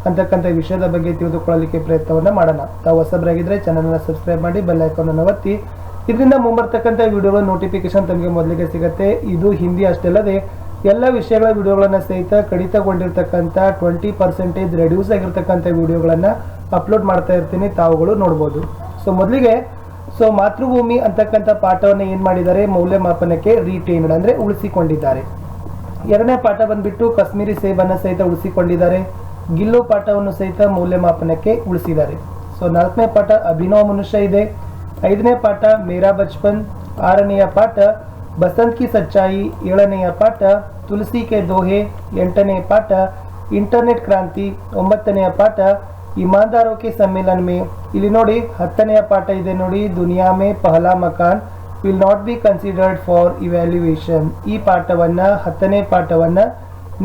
ಅಂತಕ್ಕಂಥ ವಿಷಯದ ಬಗ್ಗೆ ತಿಳಿದುಕೊಳ್ಳಲಿಕ್ಕೆ ಪ್ರಯತ್ನವನ್ನು ಮಾಡೋಣ. ತಾವು ಹೊಸಬರಾಗಿದ್ದರೆ ಚಾನಲ್ನ ಸಬ್ಸ್ಕ್ರೈಬ್ ಮಾಡಿ ಬೆಲ್ ಐಕಾನನ್ನು ಒತ್ತಿ. ಇದರಿಂದ ಮುಂಬರ್ತಕ್ಕಂಥ ವಿಡಿಯೋಗಳ ನೋಟಿಫಿಕೇಶನ್ ತಮಗೆ ಮೊದಲಿಗೆ ಸಿಗುತ್ತೆ. ಇದು ಹಿಂದಿ ಅಷ್ಟೇ ಅಲ್ಲದೆ ಎಲ್ಲ ವಿಷಯಗಳ ವಿಡಿಯೋಗಳನ್ನು ಸಹಿತ ಕಡಿತಗೊಂಡಿರ್ತಕ್ಕಂಥ 20% ರೆಡ್ಯೂಸ್ ಆಗಿರ್ತಕ್ಕಂಥ ವಿಡಿಯೋಗಳನ್ನು ಅಪ್ಲೋಡ್ ಮಾಡ್ತಾ ಇರ್ತೀನಿ, ತಾವುಗಳು ನೋಡ್ಬೋದು. ಸೊ ಮೊದಲಿಗೆ ಮಾತೃಭೂಮಿ ಅಂತಕ್ಕಂಥ ಪಾಠವನ್ನು ಏನು ಮಾಡಿದ್ದಾರೆ, ಮೌಲ್ಯಮಾಪನಕ್ಕೆ ರೀಟೇನ್ಡ್ ಅಂದರೆ ಉಳಿಸಿಕೊಂಡಿದ್ದಾರೆ. ಎರಡನೇ ಪಾಠ ಬಂದ್ಬಿಟ್ಟು ಕಾಶ್ಮೀರಿ ಸೇಬನ್ನು ಸಹಿತ ಉಳಿಸಿಕೊಂಡಿದ್ದಾರೆ. ಗಿಲ್ಲು ಪಾಠವನ್ನು ಸಹಿತ ಮೌಲ್ಯಮಾಪನಕ್ಕೆ ಉಳಿಸಿದ್ದಾರೆ. ಸೊ ನಾಲ್ಕನೇ ಪಾಠ ಅಭಿನವ ಮನುಷ್ಯ ಇದೆ. ಐದನೇ ಪಾಠ ಮೇರಾ ಬಚ್ಪನ್. ಆರನೆಯ ಪಾಠ ಬಸಂತ್ ಕಿ ಸಚ್ಚಾಯಿ. ಏಳನೆಯ ಪಾಠ ತುಳಸಿ ಕೆ ದೋಹೆ. ಎಂಟನೇ ಪಾಠ ಇಂಟರ್ನೆಟ್ ಕ್ರಾಂತಿ. ಒಂಬತ್ತನೆಯ ಪಾಠ ಇಮಾನ್ದಾರೋ ಕೆ ಸಮ್ಮೇಳನ ಮೇ. ಇಲ್ಲಿ ನೋಡಿ 10ನೆಯ ಪಾಠ ಇದೆ ನೋಡಿ, Duniya Mein Pahla Makaan will not be considered for evaluation. ಈ ಪಾಠವನ್ನು 10ನೇ ಪಾಠವನ್ನು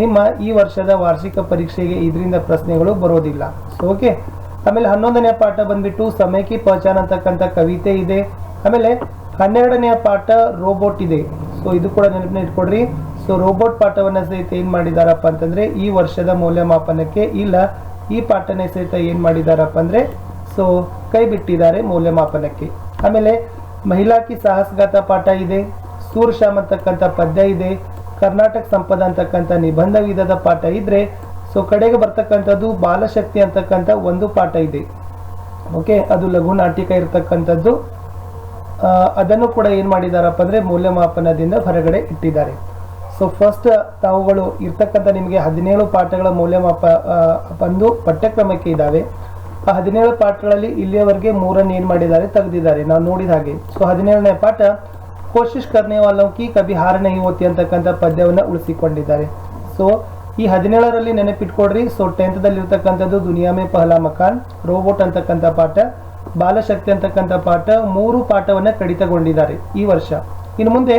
ನಿಮ್ಮ ಈ ವರ್ಷದ ವಾರ್ಷಿಕ ಪರೀಕ್ಷೆಗೆ ಇದರಿಂದ ಪ್ರಶ್ನೆಗಳು ಬರೋದಿಲ್ಲ. So okay. ಆಮೇಲೆ 11ನೇ ಪಾಠ ಬಂದ್ಬಿಟ್ಟು ಸಮಯ ಕಿ ಪಹಚಾನ್ ಅಂತಕ್ಕಂಥ ಕವಿತೆ ಇದೆ. ಆಮೇಲೆ 12ನೆಯ ಪಾಠ ರೋಬೋಟ್ ಇದೆ. ಸೊ ಇದು ಕೂಡ ನೆನಪಿನ ಇಟ್ಕೊಡ್ರಿ. ಸೊ ರೋಬೋಟ್ ಪಾಠವನ್ನು ಸಹಿತ ಏನು ಮಾಡಿದಾರಪ್ಪ ಅಂತಂದ್ರೆ ಈ ವರ್ಷದ ಮೌಲ್ಯಮಾಪನಕ್ಕೆ ಇಲ್ಲ, ಈ ಪಾಠನೇ ಸಹಿತ ಏನು ಮಾಡಿದಾರಪ್ಪ ಅಂದ್ರೆ ಕೈ ಬಿಟ್ಟಿದ್ದಾರೆ ಮೌಲ್ಯಮಾಪನಕ್ಕೆ. ಆಮೇಲೆ ಮಹಿಳಾ ಕಿ ಸಾಹಸಗಾಥ ಪಾಠ ಇದೆ. ಸೂರ್ ಶ್ಯಾಮ್ ಅಂತಕ್ಕಂಥ ಪದ್ಯ ಇದೆ. ಕರ್ನಾಟಕ ಸಂಪದ ಅಂತಕ್ಕಂಥ ನಿಬಂಧ ವಿಧದ ಪಾಠ ಇದ್ರೆ ಕಡೆಗೆ ಬರ್ತಕ್ಕಂಥದ್ದು ಬಾಲಶಕ್ತಿ ಅಂತಕ್ಕಂಥ ಒಂದು ಪಾಠ ಇದೆ. ಓಕೆ, ಅದು ಲಘು ನಾಟಿಕ ಇರ್ತಕ್ಕಂಥದ್ದು. ಅದನ್ನು ಕೂಡ ಏನು ಮಾಡಿದಾರಪ್ಪ ಅಂದ್ರೆ ಮೌಲ್ಯಮಾಪನದಿಂದ ಹೊರಗಡೆ ಇಟ್ಟಿದ್ದಾರೆ. ಸೊ ಫಸ್ಟ್ ತಾವುಗಳು ಇರ್ತಕ್ಕಂಥ ನಿಮಗೆ 17 ಪಾಠಗಳ ಮೌಲ್ಯಮಾಪ ಬಂದು ಪಠ್ಯಕ್ರಮಕ್ಕೆ ಇದ್ದಾವೆ. ಆ 17 ಪಾಠಗಳಲ್ಲಿ ಇಲ್ಲಿಯವರೆಗೆ 3 ಏನು ಮಾಡಿದ್ದಾರೆ, ತೆಗೆದಿದ್ದಾರೆ ನಾವು ನೋಡಿದ ಹಾಗೆ. ಸೊ 17ನೇ ಪಾಠ ಕೋಶಿಶ್ ಕರ್ನೆ ವಾಲೋಂ ಕಿ ಕಭಿ ಹಾರ್ ನಹೀ ಹೋತಿ ಅಂತಕ್ಕಂಥ ಪದ್ಯವನ್ನು ಉಳಿಸಿಕೊಂಡಿದ್ದಾರೆ. ಸೊ ಈ 17ರಲ್ಲಿ ನೆನಪಿಟ್ಕೊಡ್ರಿ. ಸೊ 10th ಇರ್ತಕ್ಕಂಥದ್ದು ದುನಿಯಾ ಮೇ ಪಹಲಾ ಮಕಾನ್, ರೋಬೋಟ್ ಅಂತಕ್ಕಂಥ ಪಾಠ, ಬಾಲಶಕ್ತಿ ಅಂತಕ್ಕಂಥ ಪಾಠ, 3 ಪಾಠವನ್ನು ಕಡಿತಗೊಂಡಿದ್ದಾರೆ ಈ ವರ್ಷ. ಇನ್ನು ಮುಂದೆ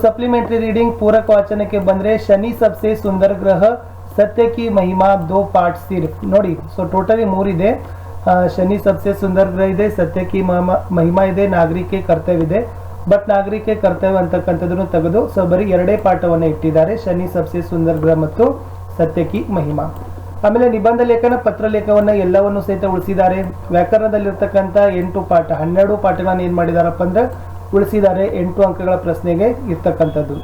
ಸಪ್ಲಿಮೆಂಟರಿ ರೀಡಿಂಗ್ ಪೂರಕ ವಾಚನಕ್ಕೆ ಬಂದ್ರೆ ಶನಿ ಸಬ್ಸೆ ಸುಂದರ ಗ್ರಹ, ಸತ್ಯ ಕಿ ಮಹಿಮಾ 2 ಪಾಠ ಸಿರ್ಫ್ ನೋಡಿ. ಸೊ ಟೋಟಲಿ 3 ಇದೆ. ಶನಿ ಸಬ್ಸೆ ಸುಂದರ ಗ್ರಹ ಇದೆ, ಸತ್ಯ ಕಿ ಮಹಿಮಾ ಇದೆ, ನಾಗರಿಕೆ ಕರ್ತವ್ಯ ಇದೆ. ಬಟ್ ನಾಗರಿಕೆ ಕರ್ತವ್ಯ ಅಂತಕ್ಕಂಥದ್ದನ್ನು ತೆಗೆದು ಬರೀ 2 ಪಾಠವನ್ನು ಇಟ್ಟಿದ್ದಾರೆ, ಶನಿ ಸಬ್ಸೆ ಸುಂದರ ಗ್ರಹ ಮತ್ತು ಸತ್ಯ ಕಿ ಮಹಿಮಾ. ಆಮೇಲೆ ನಿಬಂಧ ಲೇಖನ, ಪತ್ರಲೇಖವನ್ನು ಎಲ್ಲವನ್ನು ಸಹಿತ ಉಳಿಸಿದ್ದಾರೆ. ವ್ಯಾಕರಣದಲ್ಲಿರ್ತಕ್ಕಂಥ 8 ಪಾಠ, 12 ಪಾಠಗಳನ್ನು ಏನು ಮಾಡಿದಾರಪ್ಪ ಅಂದ್ರೆ ಉಳಿಸಿದ್ದಾರೆ. 8 ಅಂಕಗಳ ಪ್ರಶ್ನೆಗೆ ಇರ್ತಕ್ಕಂಥದ್ದು.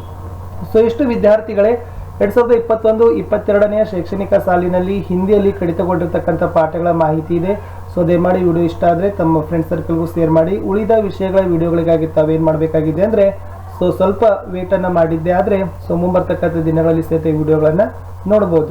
ಸೊ ಎಷ್ಟು ವಿದ್ಯಾರ್ಥಿಗಳೇ 2021-22ನೇ ಶೈಕ್ಷಣಿಕ ಸಾಲಿನಲ್ಲಿ ಹಿಂದಿಯಲ್ಲಿ ಕಡಿತಗೊಂಡಿರ್ತಕ್ಕಂಥ ಪಾಠಗಳ ಮಾಹಿತಿ ಇದೆ. ಸೊ ದಯಮಾಡಿ ವಿಡಿಯೋ ಇಷ್ಟ ಆದರೆ ತಮ್ಮ ಫ್ರೆಂಡ್ ಸರ್ಕಲ್ಗೂ ಶೇರ್ ಮಾಡಿ. ಉಳಿದ ವಿಷಯಗಳ ವಿಡಿಯೋಗಳಿಗಾಗಿ ತಾವೇನು ಮಾಡಬೇಕಾಗಿದೆ ಅಂದರೆ ಸ್ವಲ್ಪ ವೇಟನ್ನು ಮಾಡಿದ್ದೆ ಆದರೆ ಮುಂಬರ್ತಕ್ಕಂಥ ದಿನಗಳಲ್ಲಿ ಸಹಿತ ವಿಡಿಯೋಗಳನ್ನು ನೋಡ್ಬೋದು.